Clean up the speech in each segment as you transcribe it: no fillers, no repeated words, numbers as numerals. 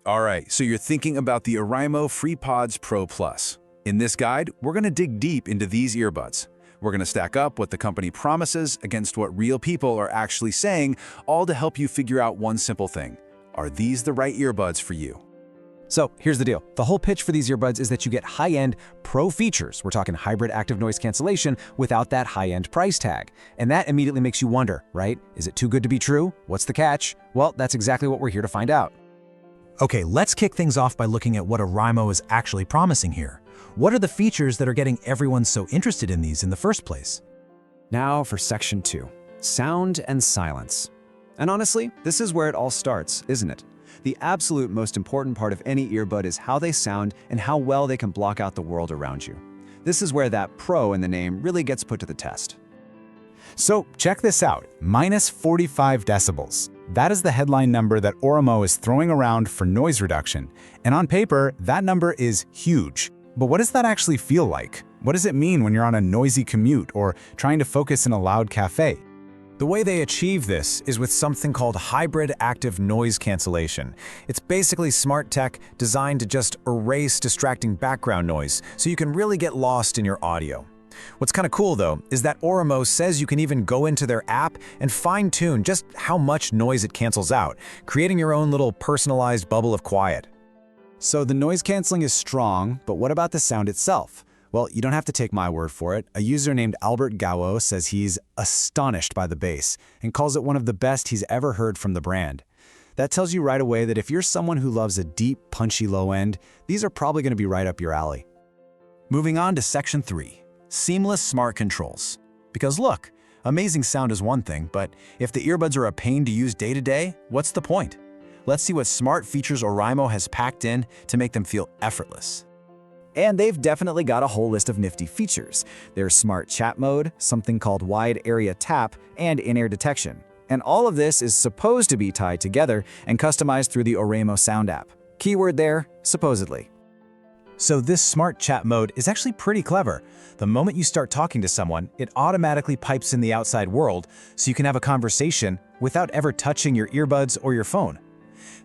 All right, so you're thinking about the Oraimo FreePods Pro Plus. In this guide, we're going to dig deep into these earbuds. We're going to stack up what the company promises against what real people are actually saying, all to help you figure out one simple thing. Are these the right earbuds for you? So here's the deal. The whole pitch for these earbuds is that you get high-end pro features. We're talking hybrid active noise cancellation without that high-end price tag. And that immediately makes you wonder, right? Is it too good to be true? What's the catch? Well, that's exactly what we're here to find out. Okay, let's kick things off by looking at what Oraimo is actually promising here. What are the features that are getting everyone so interested in these in the first place? Now for section 2, sound and silence. And honestly, this is where it all starts, isn't it? The absolute most important part of any earbud is how they sound and how well they can block out the world around you. This is where that pro in the name really gets put to the test. So check this out, -45 decibels. That is the headline number that Oraimo is throwing around for noise reduction. And on paper, that number is huge. But what does that actually feel like? What does it mean when you're on a noisy commute or trying to focus in a loud cafe? The way they achieve this is with something called Hybrid Active Noise Cancellation. It's basically smart tech designed to just erase distracting background noise so you can really get lost in your audio. What's kind of cool though is that Oraimo says you can even go into their app and fine-tune just how much noise it cancels out, creating your own little personalized bubble of quiet. So the noise canceling is strong, but what about the sound itself? Well, you don't have to take my word for it. A user named Albert Gawo says he's astonished by the bass and calls it one of the best he's ever heard from the brand. That tells you right away that if you're someone who loves a deep, punchy low end, these are probably going to be right up your alley. Moving on to section 3, seamless smart controls. Because look, amazing sound is one thing, but if the earbuds are a pain to use day to day, what's the point? Let's see what smart features Oraimo has packed in to make them feel effortless. And they've definitely got a whole list of nifty features. There's smart chat mode, something called wide area tap, and in-ear detection. And all of this is supposed to be tied together and customized through the Oraimo Sound app. Keyword there, supposedly. So this smart chat mode is actually pretty clever. The moment you start talking to someone, it automatically pipes in the outside world so you can have a conversation without ever touching your earbuds or your phone.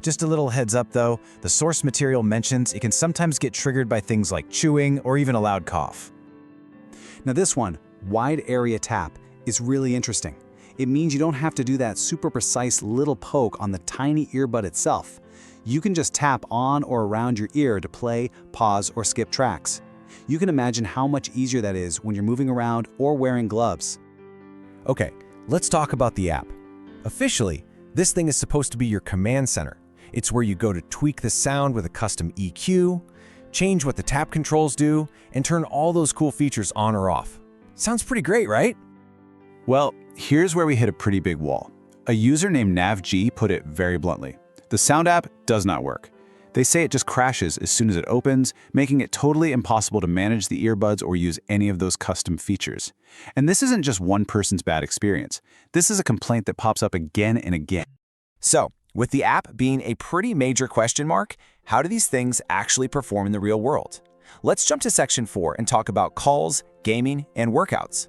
Just a little heads up though, the source material mentions it can sometimes get triggered by things like chewing or even a loud cough. Now this one, wide area tap, is really interesting. It means you don't have to do that super precise little poke on the tiny earbud itself. You can just tap on or around your ear to play, pause, or skip tracks. You can imagine how much easier that is when you're moving around or wearing gloves. Okay, let's talk about the app. Officially, this thing is supposed to be your command center. It's where you go to tweak the sound with a custom EQ, change what the tap controls do, and turn all those cool features on or off. Sounds pretty great, right? Well, here's where we hit a pretty big wall. A user named NavG put it very bluntly. The sound app does not work. They say it just crashes as soon as it opens, making it totally impossible to manage the earbuds or use any of those custom features. And this isn't just one person's bad experience. This is a complaint that pops up again and again. So, with the app being a pretty major question mark, how do these things actually perform in the real world? Let's jump to section 4 and talk about calls, gaming, and workouts.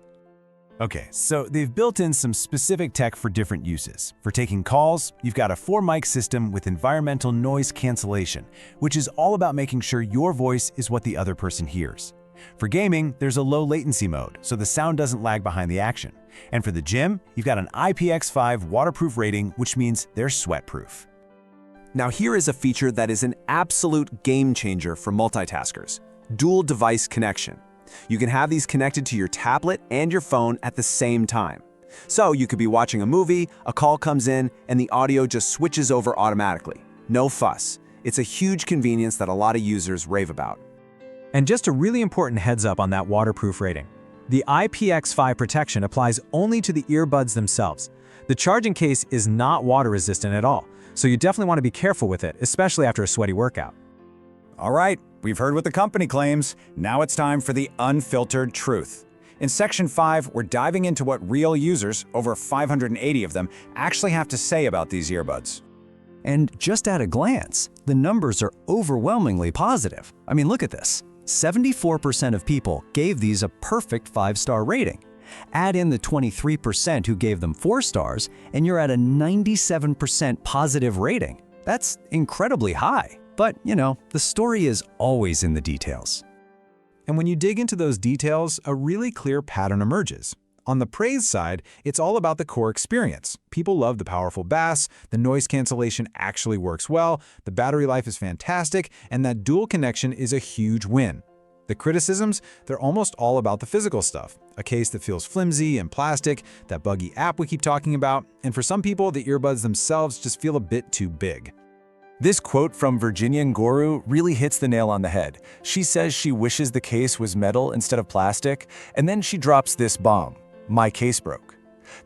Okay, so they've built in some specific tech for different uses. For taking calls, you've got a 4-mic system with environmental noise cancellation, which is all about making sure your voice is what the other person hears. For gaming, there's a low latency mode, so the sound doesn't lag behind the action. And for the gym, you've got an IPX5 waterproof rating, which means they're sweat-proof. Now here is a feature that is an absolute game changer for multitaskers: dual device connection. You can have these connected to your tablet and your phone at the same time. So you could be watching a movie, a call comes in, and the audio just switches over automatically. No fuss. It's a huge convenience that a lot of users rave about. And just a really important heads up on that waterproof rating. The IPX5 protection applies only to the earbuds themselves. The charging case is not water resistant at all, so you definitely want to be careful with it, especially after a sweaty workout. All right, we've heard what the company claims. Now it's time for the unfiltered truth. In section 5, we're diving into what real users, over 580 of them, actually have to say about these earbuds. And just at a glance, the numbers are overwhelmingly positive. I mean, look at this. 74% of people gave these a perfect 5-star rating. Add in the 23% who gave them 4 stars, and you're at a 97% positive rating. That's incredibly high. But, the story is always in the details. And when you dig into those details, a really clear pattern emerges. On the praise side, it's all about the core experience. People love the powerful bass, the noise cancellation actually works well, the battery life is fantastic, and that dual connection is a huge win. The criticisms, they're almost all about the physical stuff. A case that feels flimsy and plastic, that buggy app we keep talking about, and for some people, the earbuds themselves just feel a bit too big. This quote from Virginia Ngoru really hits the nail on the head. She says she wishes the case was metal instead of plastic, and then she drops this bomb: "My case broke."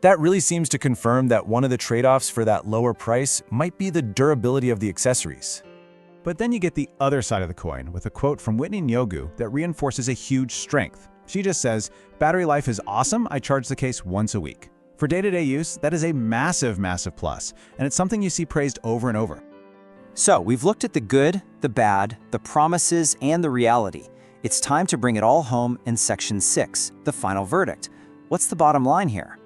That really seems to confirm that one of the trade-offs for that lower price might be the durability of the accessories. But then you get the other side of the coin with a quote from Whitney Nyogu that reinforces a huge strength. She just says, "Battery life is awesome, I charge the case once a week." For day-to-day use, that is a massive, massive plus, and it's something you see praised over and over. So, we've looked at the good, the bad, the promises, and the reality. It's time to bring it all home in Section 6, the final verdict. What's the bottom line here?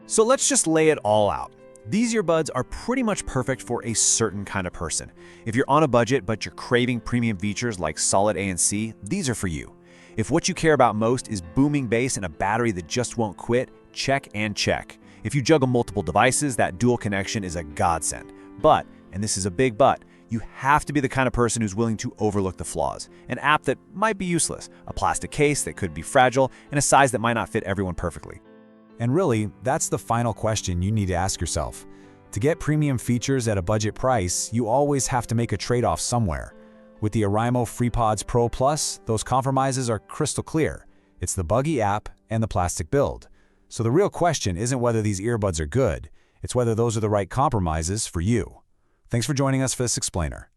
So let's just lay it all out. These earbuds are pretty much perfect for a certain kind of person. If you're on a budget but you're craving premium features like solid ANC, these are for you. If what you care about most is booming bass and a battery that just won't quit, check and check. If you juggle multiple devices, that dual connection is a godsend. But, and this is a big but, you have to be the kind of person who's willing to overlook the flaws. An app that might be useless, a plastic case that could be fragile, and a size that might not fit everyone perfectly. And really, that's the final question you need to ask yourself. To get premium features at a budget price, you always have to make a trade-off somewhere. With the oraimo FreePods Pro Plus, those compromises are crystal clear. It's the buggy app and the plastic build. So the real question isn't whether these earbuds are good, it's whether those are the right compromises for you. Thanks for joining us for this explainer.